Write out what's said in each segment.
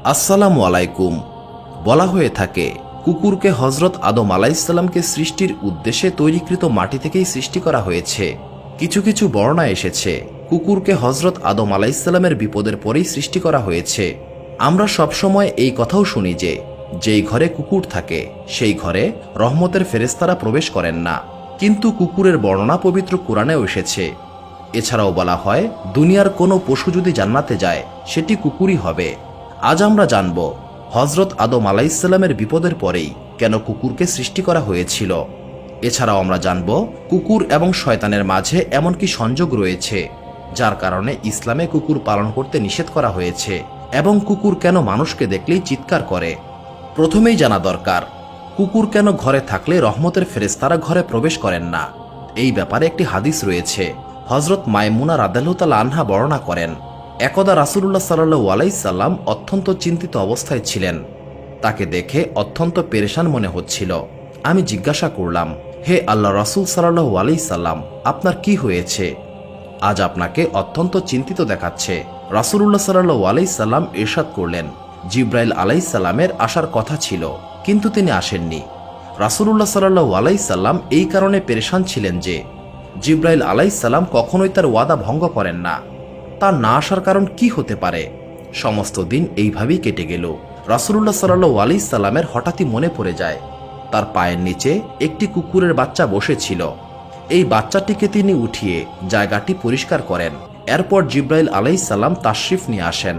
আসসালামু আলাইকুম। বলা হয়ে থাকে কুকুরকে হযরত আদম আলাইহিসসালামকে সৃষ্টির উদ্দেশ্যে তৈরিকৃত মাটি থেকেই সৃষ্টি করা হয়েছে। কিছু কিছু বর্ণনা এসেছে কুকুরকে হযরত আদম আলাইহিসসালামের বিপদের পরেই সৃষ্টি করা হয়েছে। আমরা সবসময় এই কথাও শুনি যে যেই ঘরে কুকুর থাকে সেই ঘরে রহমতের ফেরেশতারা প্রবেশ করেন না, কিন্তু কুকুরের বর্ণনা পবিত্র কোরআনেও এসেছে। এছাড়াও বলা হয় দুনিয়ার কোনো পশু যদি জান্নাতে যায় সেটি কুকুরই হবে। আজ আমরা জানব হযরত আদম আলাইহিসসালামের বিপদের পরেই কেন কুকুরকে সৃষ্টি করা হয়েছিল। এছাড়াও আমরা জানব কুকুর এবং শয়তানের মাঝে এমন কি সংযোগ রয়েছে যার কারণে ইসলামে কুকুর পালন করতে নিষেধ করা হয়েছে, এবং কুকুর কেন মানুষকে দেখলেই চিৎকার করে। প্রথমেই জানা দরকার কুকুর কেন ঘরে থাকলে রহমতের ফেরেশতারা ঘরে প্রবেশ করেন না। এই ব্যাপারে একটি হাদিস রয়েছে। হযরত মাইমুনা রাদিয়াল্লাহু তাআলা আনহা বর্ণনা করেন, একদা রাসূলুল্লাহ সাল্লাল্লাহু আলাইহি সাল্লাম অত্যন্ত চিন্তিত অবস্থায় ছিলেন। তাকে দেখে অত্যন্ত পেরেশান মনে হচ্ছিল। আমি জিজ্ঞাসা করলাম, হে আল্লাহ রাসূল সাল্লাল্লাহু আলাইহি সাল্লাম, আপনার কি হয়েছে? আজ আপনাকে অত্যন্ত চিন্তিত দেখাচ্ছে। রাসূলুল্লাহ সাল্লাল্লাহু আলাইহি সাল্লাম ইরশাদ করলেন, জিবরাইল আলাইহিস সালামের আসার কথা ছিল কিন্তু তিনি আসেননি। রাসূলুল্লাহ সাল্লাল্লাহু আলাইহি সাল্লাম এই কারণে পেরেশান ছিলেন যে জিবরাইল আলাইহিস সালাম কখনোই তার ওয়াদা ভঙ্গ করেন না। তার না আসার কারণ কি হতে পারে? সমস্ত দিন এইভাবেই কেটে গেল। রাসূলুল্লাহ সাল্লাল্লাহু আলাইহি সাল্লামের হঠাৎই মনে পড়ে যায় তার পায়ের নিচে একটি কুকুরের বাচ্চা বসেছিল। এই বাচ্চাটিকে তিনি উঠিয়ে জায়গাটি পরিষ্কার করেন। এরপর জিবরাইল আলাইহিস সালাম তাশরিফ নিয়ে আসেন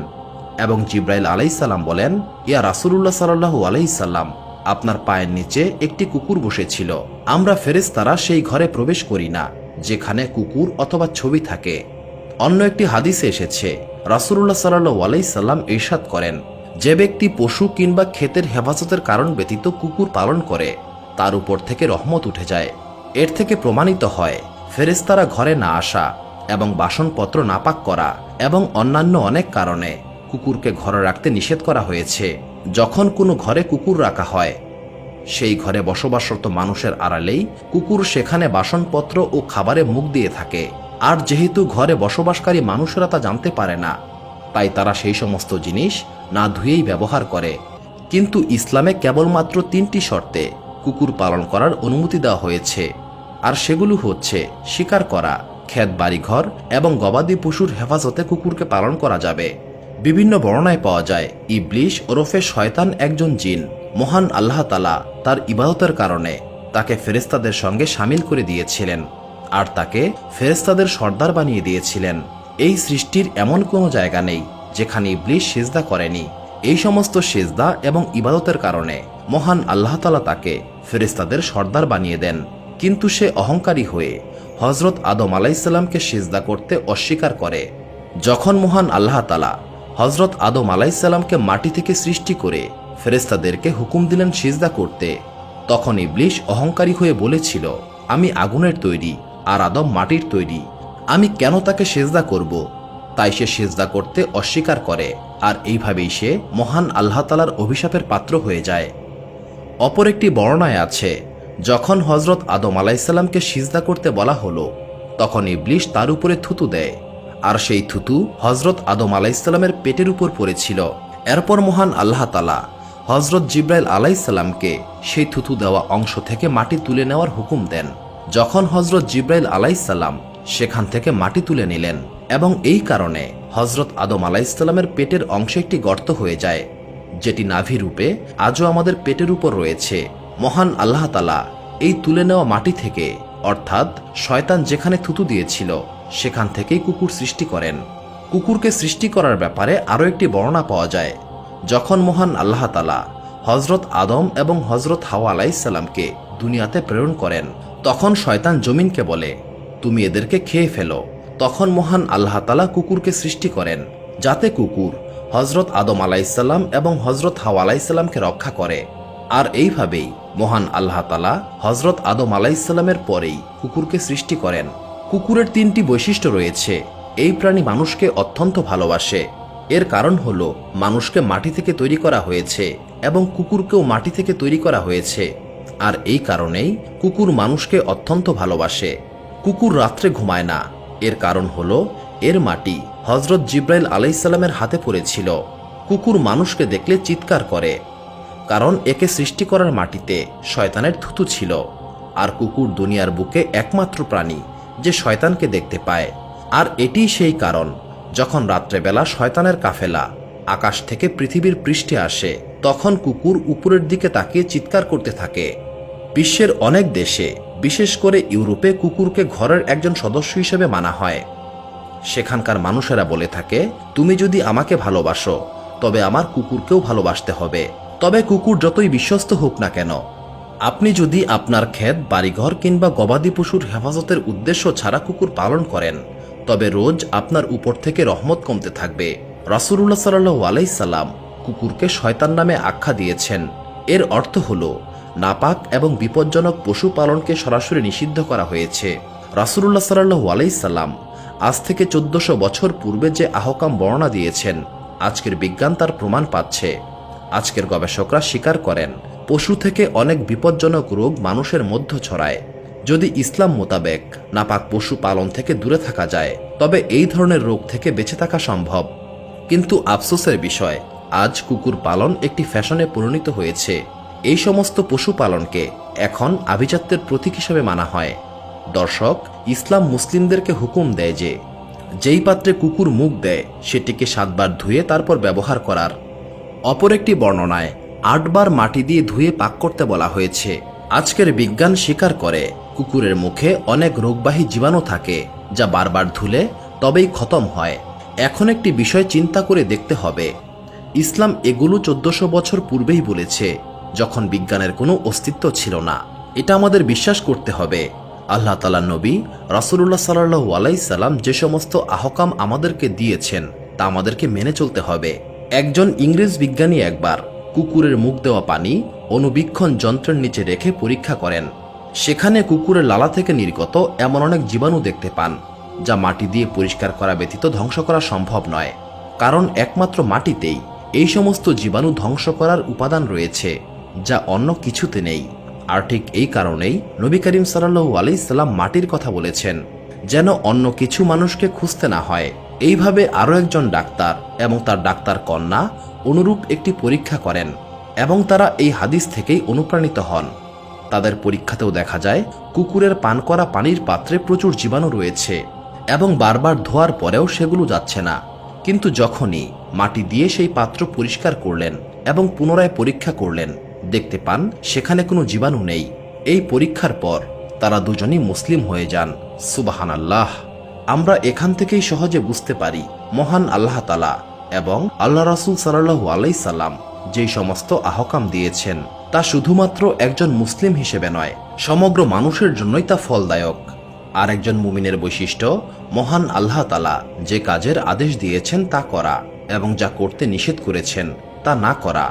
এবং জিবরাইল আলাইহিস সালাম বলেন, ইয়া রাসূলুল্লাহ সাল্লাল্লাহু আলাইহি সাল্লাম, আপনার পায়ের নিচে একটি কুকুর বসেছিল। আমরা ফেরেশতারা সেই ঘরে প্রবেশ করি না যেখানে কুকুর অথবা ছবি থাকে। অন্য একটি হাদিসে এসেছে রাসূলুল্লাহ সাল্লাল্লাহু আলাইহি সাল্লাম ইরশাদ করেন, যে ব্যক্তি পশু কিংবা ক্ষেতের হেফাজতের কারণ ব্যতীত কুকুর পালন করে তার উপর থেকে রহমত উঠে যায়। এর থেকে প্রমাণিত হয় ফেরেশতারা ঘরে না আসা এবং বাসনপত্র নাপাক করা এবং অন্যান্য অনেক কারণে কুকুরকে ঘরে রাখতে নিষেধ করা হয়েছে। যখন কোনো ঘরে কুকুর রাখা হয় সেই ঘরে বসবাসরত মানুষের আড়ালেই কুকুর সেখানে বাসনপত্র ও খাবারে মুখ দিয়ে থাকে। আর যেহেতু ঘরে বসবাসকারী মানুষেরা তা জানতে পারে না, তাই তারা সেই সমস্ত জিনিস না ধুয়েই ব্যবহার করে। কিন্তু ইসলামে কেবলমাত্র 3টি শর্তে কুকুর পালন করার অনুমতি দেওয়া হয়েছে, আর সেগুলো হচ্ছে শিকার করা, ক্ষেত বাড়িঘর এবং গবাদি পশুর হেফাজতে কুকুরকে পালন করা যাবে। বিভিন্ন বর্ণনায় পাওয়া যায় ইবলিশ ওরফে শয়তান একজন জিন। মহান আল্লাহ তাআলা তার ইবাদতের কারণে তাকে ফেরেশতাদের সঙ্গে শামিল করে দিয়েছিলেন আর তাকে ফেরেশতাদের সর্দার বানিয়ে দিয়েছিলেন। এই সৃষ্টির এমন কোনো জায়গা নেই যেখানে ইবলিশ সিজদা করেনি। এই সমস্ত সিজদা এবং ইবাদতের কারণে মহান আল্লাহ তাআলা তাকে ফেরেশতাদের সর্দার বানিয়ে দেন। কিন্তু সে অহংকারী হয়ে হযরত আদম আলাইহিসসালামকে সিজদা করতে অস্বীকার করে। যখন মহান আল্লাহ তাআলা হযরত আদম আলাইহিসসালামকে মাটি থেকে সৃষ্টি করে ফেরেশতাদেরকে হুকুম দিলেন সিজদা করতে, তখন ইবলিশ অহংকারী হয়ে বলেছিল, আমি আগুনের তৈরি আর আদম মাটির তৈরি, আমি কেন তাকে সিজদা করব? তাই সে সিজদা করতে অস্বীকার করে, আর এইভাবেই সে মহান আল্লাহ তাআলার অভিশাপের পাত্র হয়ে যায়। অপর একটি বর্ণনায় আছে, যখন হযরত আদম আলাইহিসসালামকে সিজদা করতে বলা হলো তখন ইবলিশ তার উপরে থুতু দেয়, আর সেই থুতু হযরত আদম আলাইহিসসালামের পেটের উপর পড়েছিল। এরপর মহান আল্লাহ তাআলা হযরত জিবরাইল আলাইহিসসালামকে সেই থুতু দেওয়া অংশ থেকে মাটি তুলে নেওয়ার হুকুম দেন। যখন হযরত জিবরাইল আলাইহিসসালাম সেখান থেকে মাটি তুলে নিলেন এবং এই কারণে হযরত আদম আলাইহিসসালামের পেটের অংশে একটি গর্ত হয়ে যায়, যেটি নাভি রূপে আজও আমাদের পেটের উপর রয়েছে। মহান আল্লাহ তাআলা এই তুলে নেওয়া মাটি থেকে, অর্থাৎ শয়তান যেখানে থুতু দিয়েছিল সেখান থেকেই কুকুর সৃষ্টি করেন। কুকুরকে সৃষ্টি করার ব্যাপারে আরও একটি বর্ণনা পাওয়া যায়। যখন মহান আল্লাহ তাআলা হযরত আদম এবং হযরত হাওয়া আলাইহিসসালামকে দুনিয়াতে প্রেরণ করেন, তখন শয়তান জমিনকে বলে, তুমি এদেরকে খেয়ে ফেলো। তখন মহান আল্লাহ তাআলা কুকুরকে সৃষ্টি করেন যাতে কুকুর হযরত আদম আলাইহিসসালাম এবং হযরত হাওয়া আলাইহিসসালামকে রক্ষা করে। আর এইভাবেই মহান আল্লাহ তাআলা হযরত আদম আলাইহিসসালামের পরেই কুকুরকে সৃষ্টি করেন। কুকুরের 3টি বৈশিষ্ট্য রয়েছে। এই প্রাণী মানুষকে অত্যন্ত ভালোবাসে। এর কারণ হলো মানুষকে মাটি থেকে তৈরি করা হয়েছে এবং কুকুরকেও মাটি থেকে তৈরি করা হয়েছে, আর এই কারণেই কুকুর মানুষকে অত্যন্ত ভালোবাসে। কুকুর রাত্রে ঘুমায় না, এর কারণ হলো এর মাটি হযরত জিবরাইল আলাইহিসসালামের হাতে পড়েছিল। কুকুর মানুষকে দেখলে চিৎকার করে, কারণ একে সৃষ্টি করার মাটিতে শয়তানের থুতু ছিল। আর কুকুর দুনিয়ার বুকে একমাত্র প্রাণী যে শয়তানকে দেখতে পায়। আর এটিই সেই কারণ, যখন রাত্রেবেলা শয়তানের কাফেলা আকাশ থেকে পৃথিবীর পৃষ্ঠে আসে, তখন কুকুর উপরের দিকে তাকিয়ে চিৎকার করতে থাকে। বিশ্বের অনেক দেশে, বিশেষ করে ইউরোপে, কুকুরকে ঘরের একজন সদস্য হিসেবে মানা হয়। সেখানকার মানুষেরা বলে থাকে, তুমি যদি আমাকে ভালোবাসো তবে আমার কুকুরকেও ভালোবাসতে হবে। তবে কুকুর যতই বিশ্বস্ত হোক না কেন, আপনি যদি আপনার ক্ষেত, বাড়িঘর কিংবা গবাদি পশুর হেফাজতের উদ্দেশ্য ছাড়া কুকুর পালন করেন, তবে রোজ আপনার উপর থেকে রহমত কমতে থাকবে। রাসূলুল্লাহ সাল্লাল্লাহু আলাইহি সাল্লাম কুকুরকে শয়তান নামে আখ্যা দিয়েছেন। এর অর্থ হল নাপাক এবং বিপজ্জনক পশু পালনকে সরাসরি নিষিদ্ধ করা হয়েছে। রাসূলুল্লাহ সাল্লাল্লাহু আলাইহি সাল্লাম আজ থেকে 1400 বছর পূর্বে যে আহকাম বর্ণনা দিয়েছেন, আজকের বিজ্ঞান তার প্রমাণ পাচ্ছে। আজকের গবেষকরা স্বীকার করেন, পশু থেকে অনেক বিপজ্জনক রোগ মানুষের মধ্যে ছড়ায়। যদি ইসলাম মোতাবেক নাপাক পশু পালন থেকে দূরে থাকা যায়, তবে এই ধরনের রোগ থেকে বেঁচে থাকা সম্ভব। কিন্তু আফসোসের বিষয়, আজ কুকুর পালন একটি ফ্যাশনে পরিণত হয়েছে। এই সমস্ত পশু পালনকে এখন আভিজাত্যের প্রতীক হিসেবে মানা হয়। দর্শক, ইসলাম মুসলিমদেরকে হুকুম দেয় যে যেই পাত্রে কুকুর মুখ দেয় সেটিকে 7 বার ধুয়ে তারপর ব্যবহার করার। অপর একটি বর্ণনায় 8 বার মাটি দিয়ে ধুয়ে পাক করতে বলা হয়েছে। আজকের বিজ্ঞান স্বীকার করে, কুকুরের মুখে অনেক রোগবাহী জীবাণু থাকে, যা বারবার ধুলে তবেই খতম হয়। এখন একটি বিষয় চিন্তা করে দেখতে হবে, ইসলাম এগুলো 1400 বছর পূর্বেই বলেছে, যখন বিজ্ঞানের কোনো অস্তিত্ব ছিল না। এটা আমাদের বিশ্বাস করতে হবে। আল্লাহ তাআলার নবী রাসূলুল্লাহ সাল্লাল্লাহু আলাইহি সাল্লাম যে সমস্ত আহকাম আমাদেরকে দিয়েছেন, তা আমাদেরকে মেনে চলতে হবে। একজন ইংরেজ বিজ্ঞানী একবার কুকুরের মুখ দেওয়া পানি অণুবীক্ষণ যন্ত্রের নিচে রেখে পরীক্ষা করেন। সেখানে কুকুরের লালা থেকে নির্গত এমন অনেক জীবাণু দেখতে পান, যা মাটি দিয়ে পরিষ্কার করা ব্যতীত ধ্বংস করা সম্ভব নয়। কারণ একমাত্র মাটিতেই এই সমস্ত জীবাণু ধ্বংস করার উপাদান রয়েছে, যা অন্য কিছুতে নেই। আর ঠিক এই কারণেই নবী করিম সাল্লাল্লাহু আলাইহি সাল্লাম মাটির কথা বলেছেন, যেন অন্য কিছু মানুষকে খুঁজতে না হয়। এইভাবে আরও একজন ডাক্তার এবং তার ডাক্তার কন্যা অনুরূপ একটি পরীক্ষা করেন, এবং তারা এই হাদিস থেকেই অনুপ্রাণিত হন। তাদের পরীক্ষাতেও দেখা যায়, কুকুরের পান করা পানির পাত্রে প্রচুর জীবাণু রয়েছে এবং বারবার ধোয়ার পরেও সেগুলো যাচ্ছে না। কিন্তু যখনই মাটি দিয়ে সেই পাত্র পরিষ্কার করলেন এবং পুনরায় পরীক্ষা করলেন, দেখতে পান সেখানে কোনো জীবাণু নেই। এই পরীক্ষার পর তারা দুজনই মুসলিম হয়ে যান। সুবহানাল্লাহ! আমরা এখান থেকেই সহজে বুঝতে পারি, মহান আল্লাহ তাআলা এবং আল্লাহ রাসূল সাল্লাল্লাহু আলাইহি সাল্লাম যেই সমস্ত আহকাম দিয়েছেন, তা শুধুমাত্র একজন মুসলিম হিসেবে নয়, সমগ্র মানুষের জন্যই তা ফলদায়ক। আর একজন মুমিনের বৈশিষ্ট্য, মহান আল্লাহ তাআলা যে কাজের আদেশ দিয়েছেন তা করা এবং যা করতে নিষেধ করেছেন তা না করা।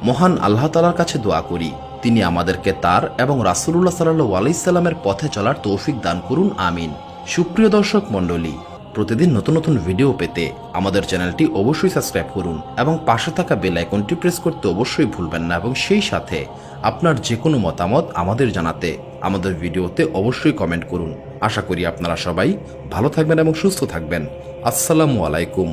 মহান আল্লাহ তাআলার কাছে দোয়া করি, তিনি আমাদেরকে তার এবং রাসূলুল্লাহ সাল্লাল্লাহু আলাইহি সাল্লামের পথে চলার তৌফিক দান করুন, আমিন। সুপ্রিয় দর্শক মণ্ডলী, প্রতিদিন নতুন নতুন ভিডিও পেতে আমাদের চ্যানেলটি অবশ্যই সাবস্ক্রাইব করুন এবং পাশে থাকা বেল আইকনটি প্রেস করতে অবশ্যই ভুলবেন না, এবং সেই সাথে আপনার যে কোনো মতামত আমাদের জানাতে আমাদের ভিডিওতে অবশ্যই কমেন্ট করুন। আশা করি আপনারা সবাই ভালো থাকবেন এবং সুস্থ থাকবেন। আসসালামু আলাইকুম।